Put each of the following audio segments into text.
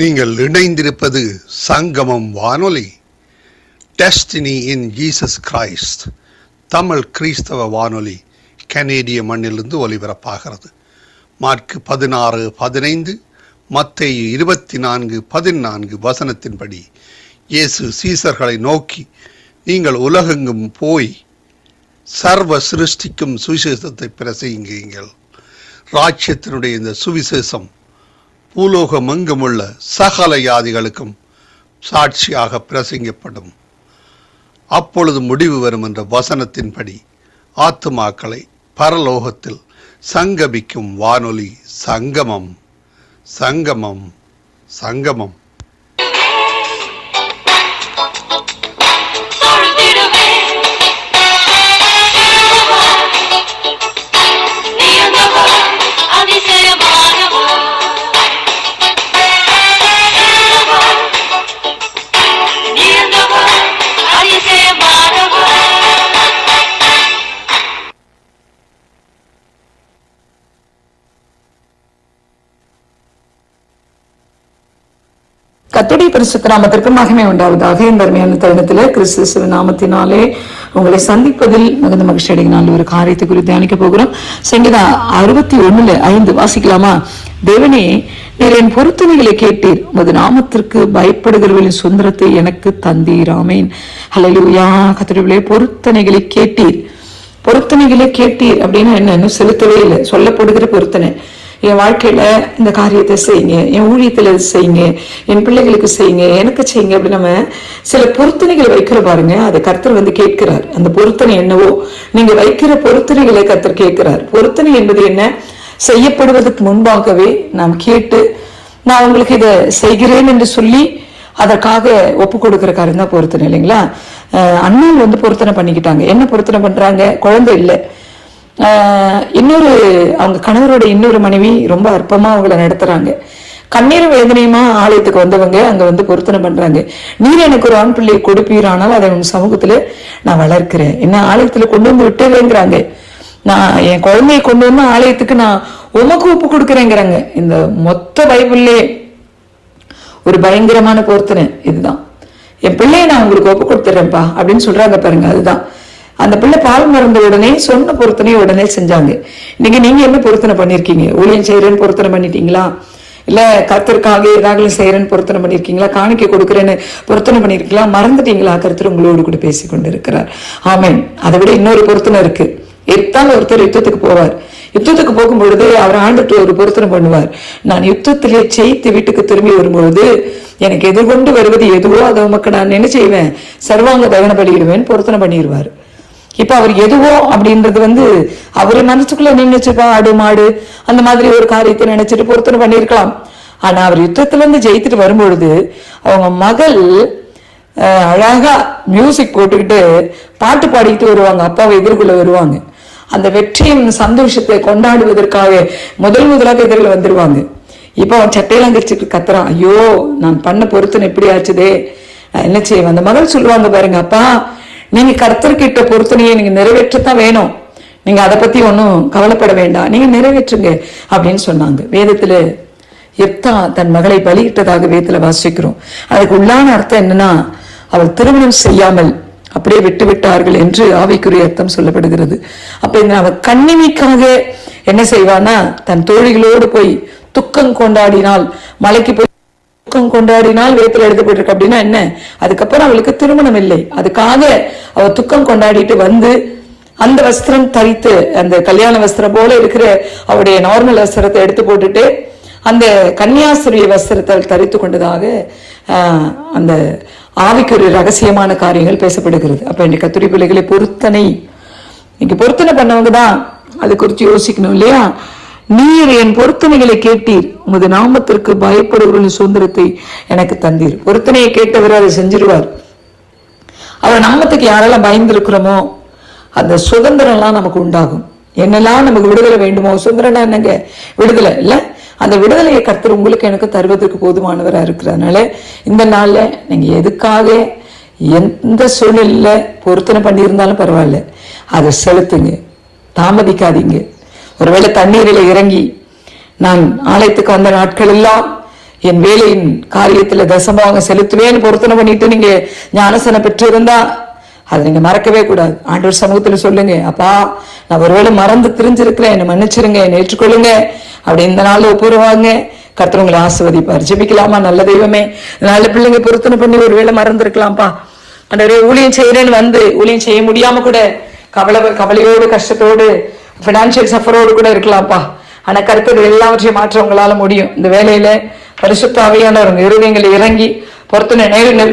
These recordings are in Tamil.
நீங்கள் இணைந்திருப்பது சங்கமம் வானொலி. Destiny in Jesus Christ Tamil கிறிஸ்தவ வானொலி கனேடிய மண்ணிலிருந்து ஒலிபரப்பாகிறது. மார்க்கு 16:15, மத்தேயு 24:14 வசனத்தின்படி இயேசு சீசர்களை நோக்கி, நீங்கள் உலகெங்கும் போய் சர்வ சிருஷ்டிக்கும் சுவிசேஷத்தை பிரசங்கியுங்கள். ராஜ்யத்தினுடைய இந்த சுவிசேஷம் பூலோகமெங்குமுள்ள சகல ஜாதிகளுக்கும் சாட்சியாக பிரசங்கப்படும். அப்பொழுது முடிவு வரும் என்ற வசனத்தின்படி ஆத்துமாக்களை பரலோகத்தில் சங்கமிக்கும் வானொலி சங்கமம். சங்கமம் சங்கமம். கர்த்தருடைய பரிசுத்த நாமத்திற்கு மகிமை உண்டாவதாக. இந்த அருமையான தருணத்திலே கிறிஸ்து நாமத்தினாலே உங்களை சந்திப்பதில் மிகுந்த மகிழ்ச்சி அடைகினால் ஒரு காரியத்தை குறித்து தியானிக்க போகிறோம். சங்கீதம் 61:5 வாசிக்கலாமா? தேவனே, நீர் என் பொருத்தனைகளை கேட்டீர், உமது நாமத்திற்கு பயப்படுகிறவர்களின் சுதந்திரத்தை எனக்கு தந்தீர். ஆமென். ஹல்லேலூயா. கர்த்தருடைய பொருத்தனைகளை கேட்டீர். பொருத்தனைகளை கேட்டீர் அப்படின்னா என்ன? செலுத்தவே இல்லை, சொல்லப்படுகிற பொருத்தனை. என் வாழ்க்கையில இந்த காரியத்தை செய்யுங்க, என் ஊழியத்துல செய்யுங்க, என் பிள்ளைகளுக்கு செய்யுங்க, எனக்கு செய்யுங்க அப்படி நம்ம சில பொருத்தனைகளை வைக்கிற பாருங்க. அதை கர்த்தர் கேட்கிறார். அந்த பொருத்தனை என்னவோ நீங்க வைக்கிற பொருத்தனைகளை கர்த்தர் கேட்கிறார். பொருத்தனை என்பது என்ன? செய்யப்படுவதற்கு முன்பாகவே நாம் கேட்டு, நான் உங்களுக்கு இதை செய்கிறேன் என்று சொல்லி அதற்காக ஒப்பு கொடுக்கிற காரியம் தான் பொருத்தனை, இல்லைங்களா? அண்ணன் பொருத்தனை பண்ணிக்கிட்டாங்க. என்ன பொருத்தனை பண்றாங்க? குழந்தை இல்லை. இன்னொரு அவங்க கணவரோட இன்னொரு மனைவி ரொம்ப அற்பமா அவங்கள நடத்துறாங்க. கண்ணீர் வேதனையுமா ஆலயத்துக்கு வந்தவங்க அங்க பொருத்தனை பண்றாங்க. நீர் எனக்கு ஒரு ஆண் பிள்ளையை கொடுப்பீரானால் அதை உங்க சமூகத்துல நான் வளர்க்கிறேன், என்ன ஆலயத்துல கொண்டு வந்து விட்டுவேங்கிறாங்க. நான் என் குழந்தையை கொண்டு வந்து ஆலயத்துக்கு நான் உமக்கு ஒப்பு கொடுக்குறேங்கிறாங்க. இந்த மொத்த பைபிள்லே ஒரு பயங்கரமான பொருத்தனை இதுதான். என் பிள்ளையை நான் உங்களுக்கு ஒப்பு கொடுத்துறேன்ப்பா அப்படின்னு சொல்றாங்க பாருங்க. அதுதான் அந்த பிள்ளை பால் மறந்த உடனே சொன்ன பொருத்தனையை உடனே செஞ்சாங்க. இன்னைக்கு நீங்க என்ன பொருத்தனை பண்ணிருக்கீங்க? ஊழியம் செய்யறேன்னு பொருத்தனை பண்ணிட்டீங்களா? இல்ல கர்த்தருக்காக ஏதாவது செய்யறேன்னு பொருத்தனை பண்ணிருக்கீங்களா? காணிக்கை கொடுக்குறேன்னு பொருத்தனை பண்ணிருக்கீங்களா? மறந்துட்டீங்களா? கர்த்தர் உங்களோடு கூட பேசி கொண்டு இருக்கிறார். ஆமென். அதை விட இன்னொரு பொருத்தனை இருக்கு. எத்தால் ஒருத்தர் யுத்தத்துக்கு போவார். யுத்தத்துக்கு போகும்பொழுது அவர் ஆண்டுட்டு ஒரு பொருத்தனை பண்ணுவார். நான் யுத்தத்திலே ஜெயித்து வீட்டுக்கு திரும்பி வரும்பொழுது எனக்கு எதிர்கொண்டு வருவது எதுவோ அதை உமக்கு நான் என்ன செய்வேன்? சர்வாங்க தகன பலியிடுவேன் பொருத்தனை பண்ணிடுவார். இப்ப அவர் எதுவோ அப்படின்றது அவரு மனசுக்குள்ள நினைச்சுப்பா ஆடு மாடு அந்த மாதிரி ஒரு காரியத்தை நினைச்சிட்டு பொருத்தனை பண்ணிருக்கலாம். ஆனா அவர் யுத்தத்துல இருந்து ஜெயித்துட்டு வரும்பொழுது அவங்க மகள் அழகா மியூசிக் போட்டுக்கிட்டு பாட்டு பாடிக்கிட்டு வருவாங்க. அப்பாவை எதிர்கொள்ள வருவாங்க. அந்த வெற்றியின் சந்தோஷத்தை கொண்டாடுவதற்காக முதலாக எதிரில் வந்துருவாங்க. இப்ப அவன் சட்டையெல்லாம் கரிச்சுட்டு கத்துறான், ஐயோ நான் பண்ண பொருத்தனை எப்படி ஆச்சுதே, என்ன செய்வேன்? அந்த மகள் சொல்லுவாங்க பாருங்க, அப்பா நீங்க கர்த்தர்கிட்ட பொருத்தனையை நீங்க நிறைவேற்றத்தான் வேணும், நீங்க அதை பத்தி ஒன்னும் கவலைப்பட வேண்டாம், நீங்க நிறைவேற்றுங்க அப்படின்னு சொன்னாங்க. வேதத்துல எப்தா தன் மகளை பலியிட்டதாக வேதத்துல வாசிக்கிறோம். அதுக்கு உள்ளான அர்த்தம் என்னன்னா, அவள் திருமணம் செய்யாமல் அப்படியே விட்டு விட்டார்கள் என்று ஆவிக்குரிய அர்த்தம் சொல்லப்படுகிறது. அப்ப அவள் கண்ணிமைக்காக என்ன செய்வான்னா, தன் தோழிகளோடு போய் துக்கம் கொண்டாடினால், மலைக்கு போய் துக்கம் கொண்டாடினால் வேத்துல எழுதப்பட்டிருக்கு. அப்படின்னா என்ன? அதுக்கப்புறம் அவளுக்கு திருமணம் இல்லை. அதுக்காக அவ துக்கம் கொண்டாடிட்டு அந்த வஸ்திரம் தரித்து, அந்த கல்யாண வஸ்திரம் போல இருக்கிற அவருடைய நார்மல் வஸ்திரத்தை எடுத்து போட்டுட்டு அந்த கன்னியாஸ்திரிய வஸ்திரத்தை தரித்து கொண்டதாக அந்த ஆவிக்குரிய ரகசியமான காரியங்கள் பேசப்படுகிறது. அப்ப இன்னைக்கு கர்த்தருடைய பிள்ளைகளை பொருத்தனை, இன்னைக்கு பொருத்தனை பண்ணவங்க தான் அது குறித்து யோசிக்கணும், இல்லையா? நீர் என் பொருத்தனைகளை கேட்டீர், உமது நாமத்திற்கு பயப்படுவர்களின் சுதந்திரத்தை எனக்கு தந்தீர். பொருத்தனையை கேட்டவர் அதை செஞ்சிருவார். அவர் நாமத்துக்கு யாரெல்லாம் பயந்துருக்கிறோமோ அந்த சுதந்திரம் எல்லாம் நமக்கு உண்டாகும். என்னெல்லாம் நமக்கு விடுதலை வேண்டுமோ, சுதந்திரம்னா என்னங்க? விடுதலை இல்ல, அந்த விடுதலையை கர்த்தர் உங்களுக்கு எனக்கு தருவதற்கு போதுமானவரா இருக்கிறதுனால இந்த நாள்ல நீங்க எதுக்காக எந்த சூழ்நிலையில பொருத்தனை பண்ணியிருந்தாலும் பரவாயில்ல, அதை செலுத்துங்க, தாமதிக்காதீங்க. ஒருவேளை தண்ணீரில் இறங்கி நான் ஆலயத்துக்கு வந்த நாட்கள் எல்லாம் என் வேலையின் காரியத்துல தசமாக செலுத்துவேன்னு பொருத்தனை பண்ணிட்டு நீங்க ஞானசனம் பெற்றிருந்தா அதை நீங்க மறக்கவே கூடாது. ஆண்டவர் சமூகத்துல சொல்லுங்க, அப்பா நான் ஒருவேளை மறந்து திரிஞ்சிருக்கிறேன், என்னை மன்னிச்சிருங்க, என்னை ஏற்றுக்கொள்ளுங்க. அப்படி இந்த நாள்ல ஒப்புருவாங்க. கர்த்தர் உங்களை ஆசீர்வதிப்பார். ஜெபிக்கலாமா? நல்ல தெய்வமே, நல்ல பிள்ளைங்க பொருத்தனை பண்ணி ஒருவேளை மறந்துருக்கலாம்ப்பா. ஆண்டவரே, ஊழியம் செய்யறேன்னு வந்து ஊழியம் செய்ய முடியாம கூட கவலையோடு கஷ்டத்தோடு பினான்சியல் சஃபரோடு கூட இருக்கலாம்ப்பா. ஆனா கர்த்தர் எல்லாவற்றையும் மாற்ற உங்களால முடியும். இந்த வேலையில பரிசுத்த ஆவியானவர் இருதயங்களை இறங்கி பொறுத்தனை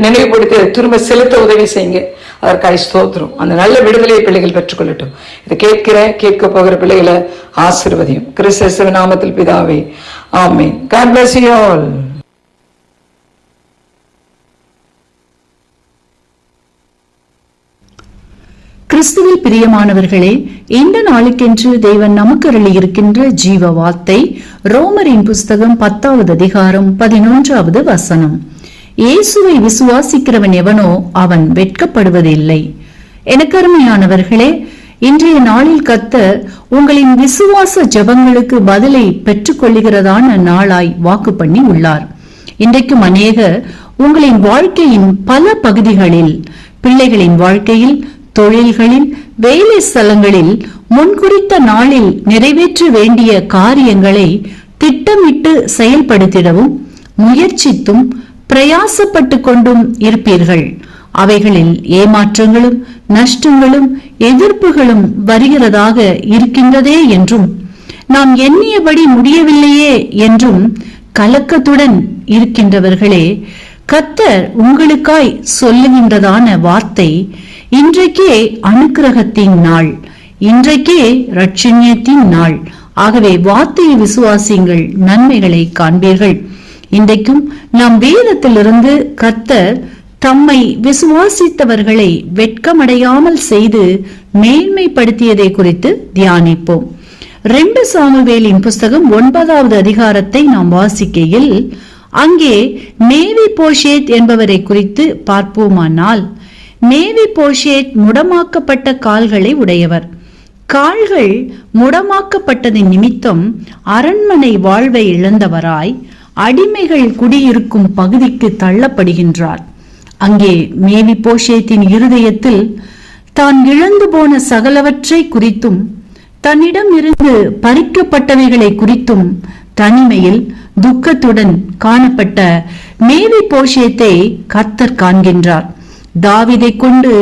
நினைவுபடுத்தி திரும்ப செலுத்த உதவி செய்யுங்க. அதற்காக ஸ்தோத்திரம். அந்த நல்ல விடுதலையை பிள்ளைகள் பெற்றுக்கொள்ளட்டும். இதை கேட்க போகிற பிள்ளைகளை ஆசீர்வதியும். கிறிஸ்து நாமத்தில் பிதாவே, ஆமென். God bless you all. கிறிஸ்துவில் பிரியமானவர்களே, இந்த நாளுக்கென்று தேவன் நமக்கு அருளி இருக்கின்ற ஜீவ வார்த்தை ரோமரின் புஸ்தகம் 10வது அதிகாரம் 11வது வசனம். இயேசுவை விசுவாசிக்கிறவன் எவனோ அவன் வெட்கப்படுவதில்லை. எனக்கு அருமையானவர்களே, இன்றைய நாளில் கர்த்தர் உங்களின் விசுவாச ஜெபங்களுக்கு பதிலை பெற்றுக் கொள்ளுகிறதான நாளாய் வாக்கு பண்ணி உள்ளார். இன்றைக்கும் அநேகர் உங்களின் வாழ்க்கையின் பல பகுதிகளில், பிள்ளைகளின் வாழ்க்கையில், தொழில்களில், வேலை ஸ்தலங்களில் முன்குறித்த நாளில் நிறைவேற்ற வேண்டிய காரியங்களை திட்டமிட்டு செயல்படுத்திடவும் முயற்சித்தும் பிரயாசப்பட்டு கொண்டும் இருப்பீர்கள். அவைகளில் ஏமாற்றங்களும் நஷ்டங்களும் எதிர்ப்புகளும் வருகிறதாக இருக்கின்றதே என்றும், நாம் எண்ணியபடி முடியவில்லையே என்றும் கலக்கத்துடன் இருக்கின்றவர்களே, கர்த்தர் உங்களுக்காய் சொல்லுகின்றதான வார்த்தை, இன்றைக்கே அனுக்கிரகத்தின் நாள், இன்றைக்கே இரட்சண்யத்தின் நாள். ஆகவே வார்த்தையை விசுவாசியுங்கள், நன்மைகளை காண்பீர்கள். இன்றைக்கும் நாம் வேதத்திலிருந்து கர்த்தர் தம்மை விசுவாசித்தவர்களை வெட்கமடையாமல் செய்து மேன்மைப்படுத்தியதை குறித்து தியானிப்போம். 2 சாமுவேலின் புஸ்தகம் 9வது அதிகாரத்தை நாம் வாசிக்கையில் அங்கே மேவி போஷேத் என்பவரை குறித்து பார்ப்போமானால், மேவி போஷேத் முடமாக்கப்பட்ட கால்களை உடையவர். கால்கள் முடமாக்கப்பட்டதின் நிமித்தம் அரண்மனை வாழ்வை இழந்தவராய் அடிமைகள் குடியிருக்கும் பகுதிக்கு தள்ளப்படுகின்றார். அங்கே மேவி போஷேத்தின் இருதயத்தில் தான் இழந்து போன சகலவற்றை குறித்தும், தன்னிடம் இருந்து பறிக்கப்பட்டவைகளை குறித்தும் தனிமையில் துக்கத்துடன் காணப்பட்ட மேவி போஷேத்தை கர்த்தர் காண்கின்றார். தாவீதை கொண்டு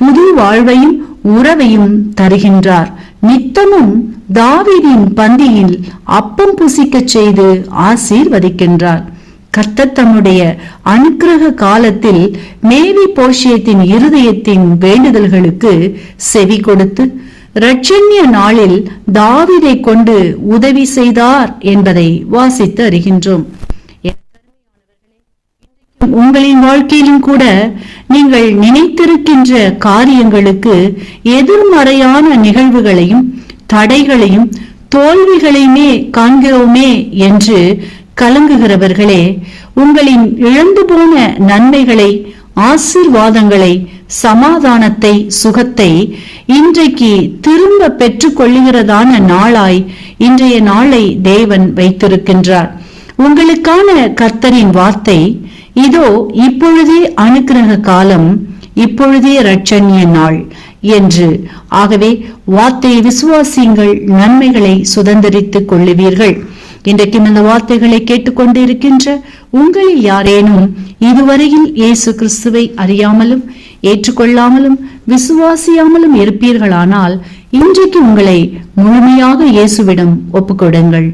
புது வாழ்வையும் உறவையும் தருகின்றார். நித்தமும் தாவீதின் பந்தியில் அப்பம் புசிக்கச் செய்து ஆசீர்வதிக்கின்றார். கர்த்தர் தம்முடைய அனுக்கிரக காலத்தில் மேவி போஷேத்தின் இருதயத்தின் வேண்டுதல்களுக்கு செவி கொடுத்து இரட்சண்ய நாளில் தாவீதை கொண்டு உதவி செய்தார் என்பதை வாசித்து அறிகின்றோம். உங்களின் வாழ்க்கையிலும் கூட நீங்கள் நினைத்திருக்கின்ற காரியங்களுக்கு எதிர்மறையான நிகழ்வுகளையும் தடைகளையும் தோல்விகளையுமே காண்கிறோமே என்று கலங்குகிறவர்களே, உங்களின் இழந்து போன நன்மைகளை, ஆசீர்வாதங்களை, சமாதானத்தை, சுகத்தை இன்றைக்கு திரும்ப பெற்றுக் கொள்ளுகிறதான நாளாய் இன்றைய நாளை தேவன் வைத்திருக்கின்றார். உங்களுக்கான கர்த்தரின் வார்த்தை இதோ, இப்பொழுதே அனுக்கிரக காலம், இப்பொழுதே இரட்சண்ய நாள் என்று. ஆகவே வார்த்தையை விசுவாசியுங்கள், நன்மைகளை சுதந்திரித்துக் கொள்ளுவீர்கள். இன்றைக்கும் இந்த வார்த்தைகளை கேட்டுக்கொண்டு இருக்கின்ற உங்களில் யாரேனும் இதுவரையில் இயேசு கிறிஸ்துவை அறியாமலும் ஏற்றுக்கொள்ளாமலும் விசுவாசியாமலும் இருப்பீர்களானால், இன்றைக்கு உங்களை முழுமையாக இயேசுவிடம் ஒப்புக்கொடுங்கள்.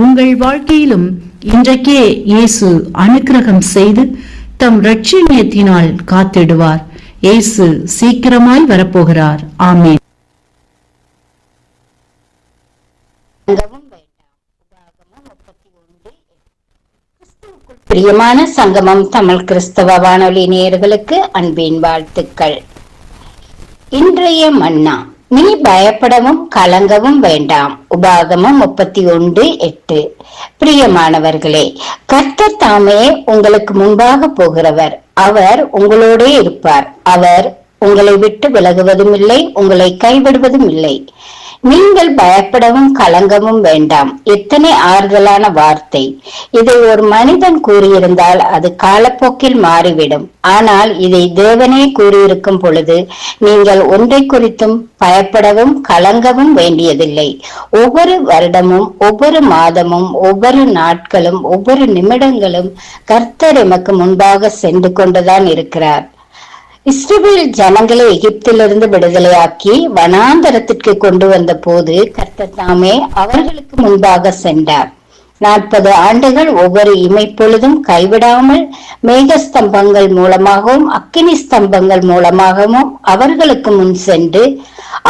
உங்கள் வாழ்க்கையிலும் இன்றைக்கே இயேசு அனுக்கிரகம் செய்து தம் இரட்சண்யத்தினால் காத்திடுவார். இயேசு சீக்கிரமாய் வரப்போகிறார். ஆமென். பிரியமான சங்கமம் தமிழ் கிறிஸ்தவ வானொலி நேயர்களுக்கு அன்பின் வாழ்த்துக்கள். இன்றைய மன்னா, நீ பயப்படவும் கலங்கவும் வேண்டாம். உபாகமம் 31:8. பிரியமானவர்களே, கர்த்தர் தாமே உங்களுக்கு முன்பாக போகிறவர். அவர் உங்களோடே இருப்பார். அவர் உங்களை விட்டு விலகுவதும் இல்லை, உங்களை கைவிடுவதும் இல்லை. நீங்கள் பயப்படவும் கலங்கவும் வேண்டாம். எத்தனை ஆறுதலான வார்த்தை! இதை ஒரு மனிதன் கூறியிருந்தால் அது காலப்போக்கில் மாறிவிடும். ஆனால் இதை தேவனே கூறியிருக்கும் பொழுது நீங்கள் ஒன்றை குறித்தும் பயப்படவும் கலங்கவும் வேண்டியதில்லை. ஒவ்வொரு வருடமும், ஒவ்வொரு மாதமும், ஒவ்வொரு நாட்களும், ஒவ்வொரு நிமிடங்களும் கர்த்தர் எமக்கு முன்பாக சென்று கொண்டுதான் இருக்கிறார். இஸ்ரவேல் ஜனங்களை எகிப்திலிருந்து விடுதலையாக்கி வனாந்தரத்திற்கு கொண்டு வந்த போது கர்த்தர் தாமே அவர்களுக்கு முன்பாக சென்றார். 40 ஆண்டுகள் ஒவ்வொரு இமைப்பொழுதும் கைவிடாமல் மேகஸ்தம்பங்கள் மூலமாகவும் அக்கினி ஸ்தம்பங்கள் மூலமாகவும் அவர்களுக்கு முன் சென்று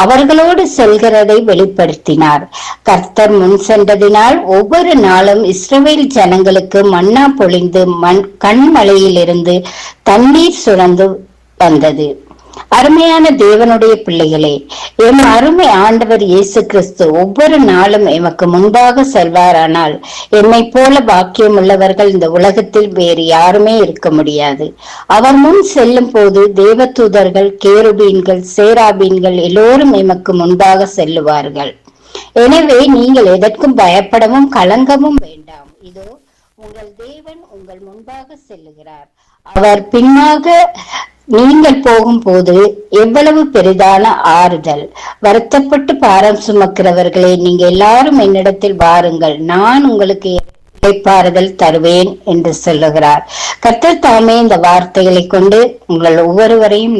அவர்களோடு செல்கிறதை வெளிப்படுத்தினார். கர்த்தர் முன் சென்றதினால் ஒவ்வொரு நாளும் இஸ்ரவேல் ஜனங்களுக்கு மன்னா பொழிந்து கண்மலையிலிருந்து தண்ணீர் சுரந்து வந்தது. அருமையான தேவனுடைய பிள்ளைகளே, எம் அருமை ஆண்டவர் இயேசு கிறிஸ்து ஒவ்வொரு நாளும் எமக்கு முன்பாக செல்வாரானால் என்னை போல பாக்கியம் உள்ளவர்கள் இந்த உலகத்தில் வேறு யாருமே இருக்க முடியாது. அவர் முன் செல்லும் போது தேவதூதர்கள், கேருபீன்கள், சேராபீன்கள் எல்லோரும் எமக்கு முன்பாக செல்லுவார்கள். எனவே நீங்கள் எதற்கும் பயப்படவும் கலங்கவும் வேண்டாம். இதோ உங்கள் தேவன் உங்கள் முன்பாக செல்லுகிறார். அவர் பின்னாக நீங்கள் போகும்போது எவ்வளவு பெரிதான ஆறுதல்! வருத்தப்பட்டு பாரம் சுமக்கிறவர்களே, நீங்க எல்லாரும் என்னிடத்தில் வாருங்கள், நான் உங்களுக்கு இளைப்பாறுதல் தருவேன் என்று சொல்லுகிறார். கர்த்தர் தாமே இந்த வார்த்தைகளை கொண்டு உங்கள் ஒவ்வொருவரையும்